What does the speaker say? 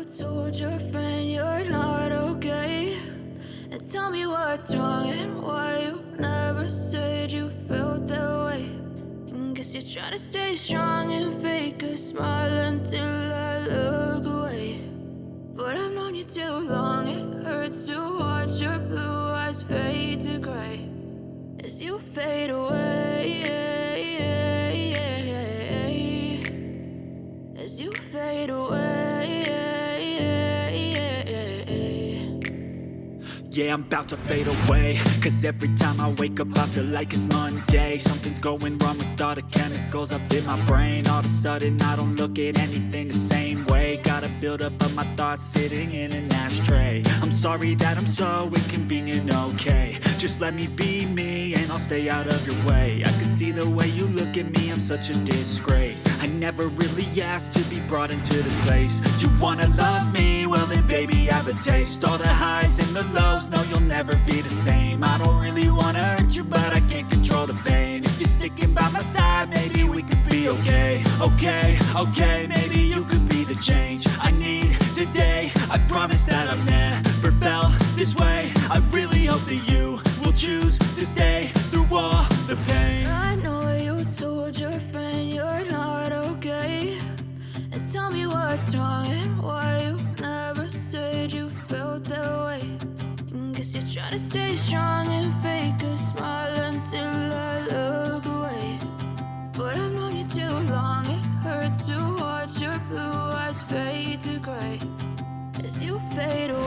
told your friend you're not okay? And tell me what's wrong and why you never said you felt that way. And guess you're trying to stay strong and fake a smile until I look away. But I've known you too long, it hurts to watch your blue eyes fade to gray as you fade away, as you fade away. Yeah, I'm about to fade away, cause every time I wake up I feel like it's Monday. Something's going wrong with all the chemicals up in my brain. All of a sudden I don't look at anything the same way. Got a build up of my thoughts sitting in an ashtray. I'm sorry that I'm so inconvenient, okay? Just let me be me and I'll stay out of your way. I can see the way you look at me, I'm such a disgrace. I never really asked to be brought into this place. You wanna love me? Well then baby have a taste. All the highs and the lows, no you'll never be the same. I don't really wanna hurt you but I can't control the pain. If you're sticking by my side maybe we could be okay. Okay, maybe you could be the change I need today. I promise that I've never felt this way. I really hope that you will choose to stay through all the pain. I know you told your friend you're not okay. And tell me what's wrong and why you never said you felt that way. And guess you're trying to stay strong and fake a smile until I look away. But I've known you too long, it hurts to watch your blue eyes fade to gray as you fade away.